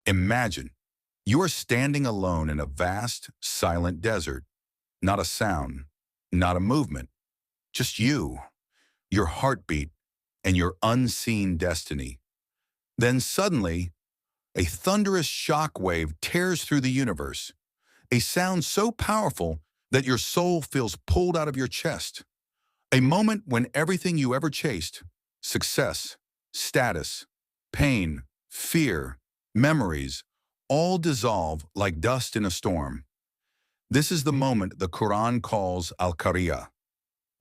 Imagine you are standing alone in a vast, silent desert. Not a sound, not a movement, just you, your heartbeat, and your unseen destiny. Then suddenly, a thunderous shock wave tears through the universe, a sound so powerful that your soul feels pulled out of your chest. A moment when everything you ever chased, success, status, pain, fear, memories, all dissolve like dust in a storm. This is the moment the Quran calls Al-Qari'ah,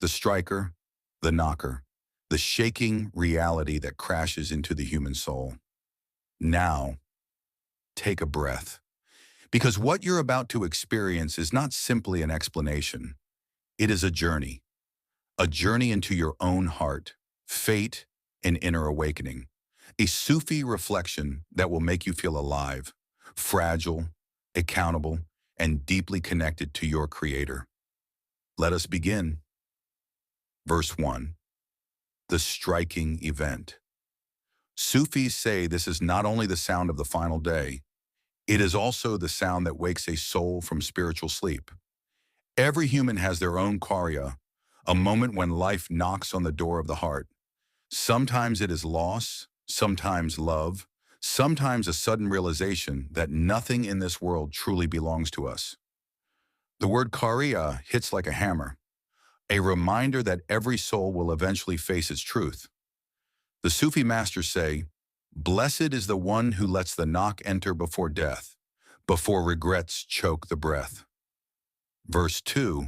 the striker, the knocker, the shaking reality that crashes into the human soul. Now, take a breath, because what you're about to experience is not simply an explanation. It is a journey into your own heart, fate, and inner awakening. A Sufi reflection that will make you feel alive, fragile, accountable, and deeply connected to your Creator. Let us begin. Verse 1. The striking event. Sufis say this is not only the sound of the final day, it is also the sound that wakes a soul from spiritual sleep. Every human has their own Qariah, a moment when life knocks on the door of the heart. Sometimes it is loss, sometimes love, sometimes a sudden realization that nothing in this world truly belongs to us. The word Qari'ah hits like a hammer, a reminder that every soul will eventually face its truth. The Sufi masters say, "Blessed is the one who lets the knock enter before death, before regrets choke the breath." Verse 2.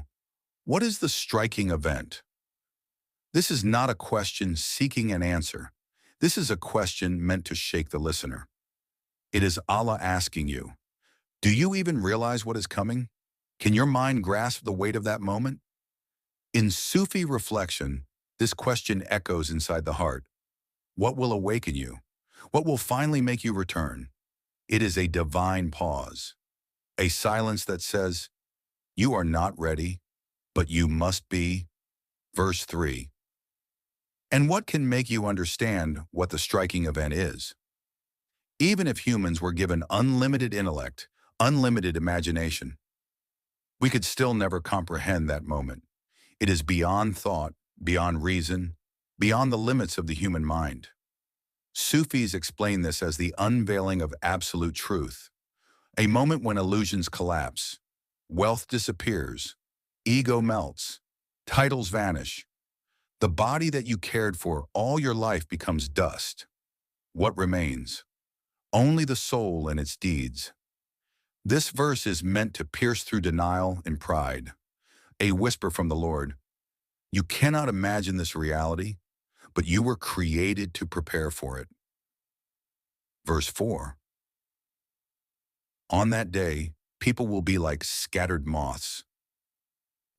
What is the striking event? This is not a question seeking an answer. This is a question meant to shake the listener. It is Allah asking you, do you even realize what is coming? Can your mind grasp the weight of that moment? In Sufi reflection, this question echoes inside the heart. What will awaken you? What will finally make you return? It is a divine pause, a silence that says, you are not ready, but you must be. Verse 3. And what can make you understand what the striking event is? Even if humans were given unlimited intellect, unlimited imagination, we could still never comprehend that moment. It is beyond thought, beyond reason, beyond the limits of the human mind. Sufis explain this as the unveiling of absolute truth, a moment when illusions collapse, wealth disappears, ego melts, titles vanish. The body that you cared for all your life becomes dust. What remains? Only the soul and its deeds. This verse is meant to pierce through denial and pride. A whisper from the Lord. You cannot imagine this reality, but you were created to prepare for it. Verse 4. On that day, people will be like scattered moths.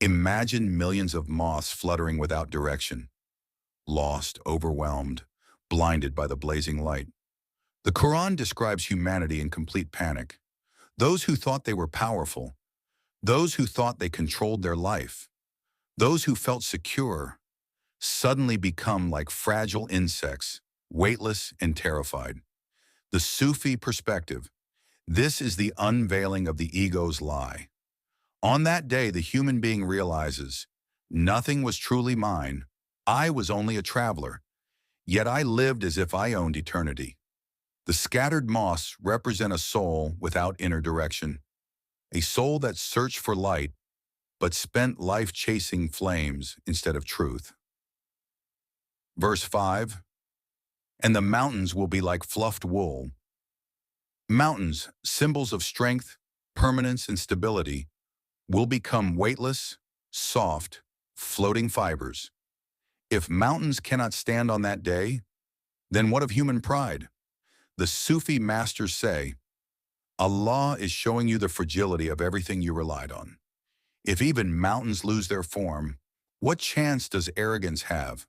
Imagine millions of moths fluttering without direction, lost, overwhelmed, blinded by the blazing light. The Quran describes humanity in complete panic. Those who thought they were powerful, those who thought they controlled their life, those who felt secure, suddenly become like fragile insects, weightless and terrified. The Sufi perspective. This is the unveiling of the ego's lie. On that day, the human being realizes, nothing was truly mine. I was only a traveler, yet I lived as if I owned eternity. The scattered moths represent a soul without inner direction, a soul that searched for light, but spent life chasing flames instead of truth. Verse 5, and the mountains will be like fluffed wool. Mountains, symbols of strength, permanence, and stability, will become weightless, soft, floating fibers. If mountains cannot stand on that day, then what of human pride? The Sufi masters say, Allah is showing you the fragility of everything you relied on. If even mountains lose their form, what chance does arrogance have?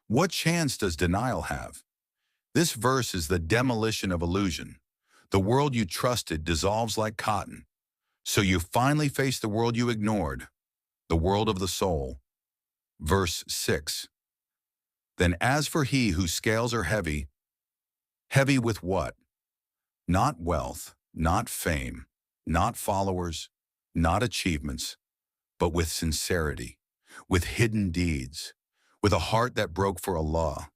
What chance does denial have? This verse is the demolition of illusion. The world you trusted dissolves like cotton. So you finally face the world you ignored, the world of the soul. Verse 6. Then as for he whose scales are heavy, heavy with what? Not wealth, not fame, not followers, not achievements, but with sincerity, with hidden deeds, with a heart that broke for Allah,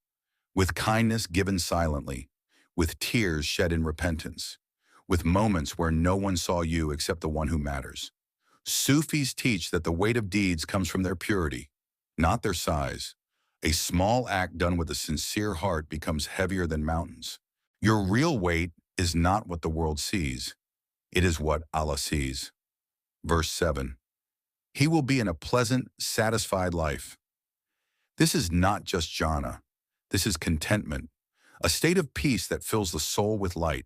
with kindness given silently, with tears shed in repentance, with moments where no one saw you except the one who matters. Sufis teach that the weight of deeds comes from their purity, not their size. A small act done with a sincere heart becomes heavier than mountains. Your real weight is not what the world sees. It is what Allah sees. Verse 7. He will be in a pleasant, satisfied life. This is not just jhana. This is contentment, a state of peace that fills the soul with light.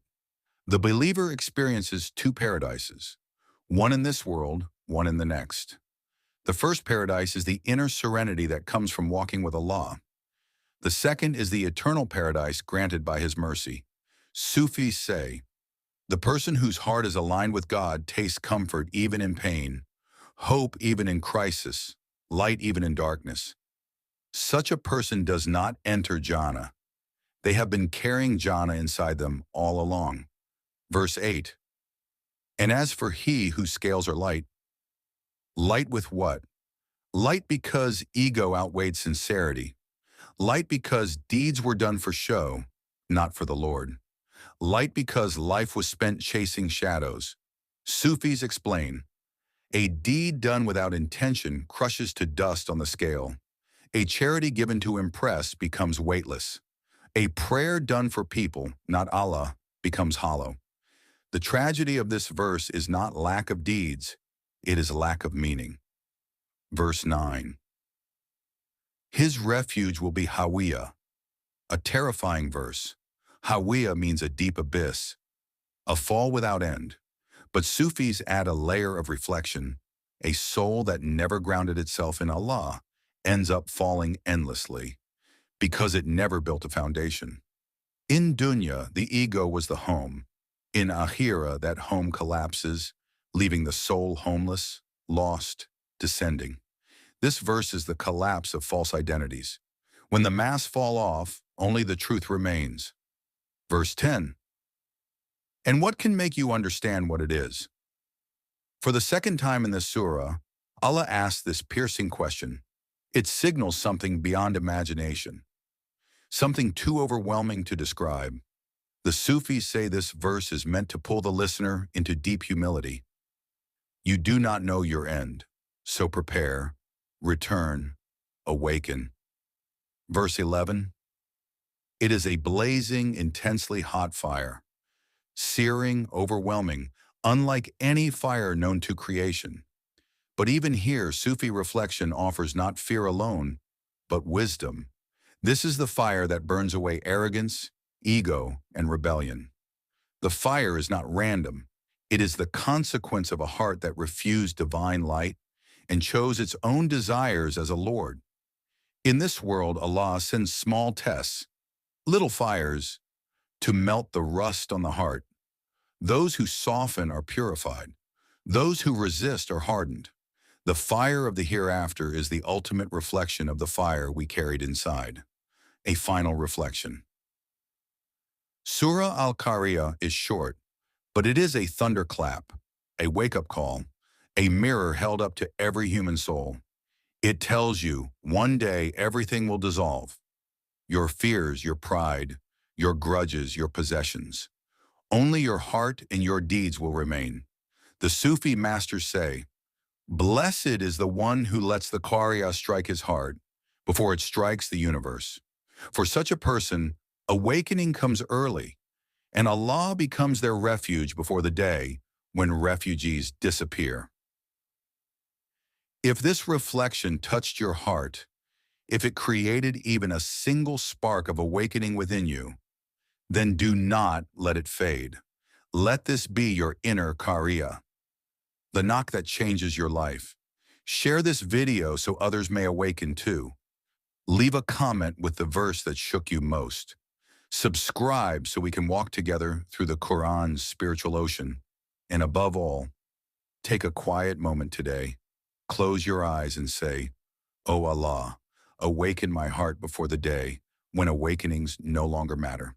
The believer experiences two paradises, one in this world, one in the next. The first paradise is the inner serenity that comes from walking with Allah. The second is the eternal paradise granted by His mercy. Sufis say, the person whose heart is aligned with God tastes comfort even in pain, hope even in crisis, light even in darkness. Such a person does not enter jhana. They have been carrying jhana inside them all along. Verse 8. And as for he whose scales are light, light with what? Light because ego outweighed sincerity. Light because deeds were done for show, not for the Lord. Light because life was spent chasing shadows. Sufis explain, a deed done without intention crushes to dust on the scale. A charity given to impress becomes weightless. A prayer done for people, not Allah, becomes hollow. The tragedy of this verse is not lack of deeds, it is lack of meaning. Verse 9. His refuge will be Hawiyah, a terrifying verse. Hawiyah means a deep abyss, a fall without end. But Sufis add a layer of reflection. A soul that never grounded itself in Allah ends up falling endlessly because it never built a foundation. In dunya, the ego was the home. In akhirah, that home collapses, leaving the soul homeless, lost, descending. This verse is the collapse of false identities. When the masks fall off, only the truth remains. Verse 10. And what can make you understand what it is? For the second time in this surah, Allah asks this piercing question. It signals something beyond imagination, something too overwhelming to describe. The Sufis say this verse is meant to pull the listener into deep humility. You do not know your end, so prepare, return, awaken. Verse 11. It is a blazing, intensely hot fire, searing, overwhelming, unlike any fire known to creation. But even here, Sufi reflection offers not fear alone, but wisdom. This is the fire that burns away arrogance, ego, and rebellion. The fire is not random. It is the consequence of a heart that refused divine light and chose its own desires as a Lord. In this world, Allah sends small tests, little fires, to melt the rust on the heart. Those who soften are purified. Those who resist are hardened. The fire of the hereafter is the ultimate reflection of the fire we carried inside. A final reflection. Surah Al-Qari is short, but it is a thunderclap, a wake-up call, a mirror held up to every human soul. It tells you, one day everything will dissolve. Your fears, your pride, your grudges, your possessions. Only your heart and your deeds will remain. The Sufi masters say, blessed is the one who lets the Qari'ah strike his heart before it strikes the universe. For such a person, awakening comes early, and Allah becomes their refuge before the day when refugees disappear. If this reflection touched your heart, if it created even a single spark of awakening within you, then do not let it fade. Let this be your inner Qari'ah, the knock that changes your life. Share this video so others may awaken too. Leave a comment with the verse that shook you most. Subscribe so we can walk together through the Qur'an's spiritual ocean. And above all, take a quiet moment today. Close your eyes and say, "O Allah, awaken my heart before the day when awakenings no longer matter."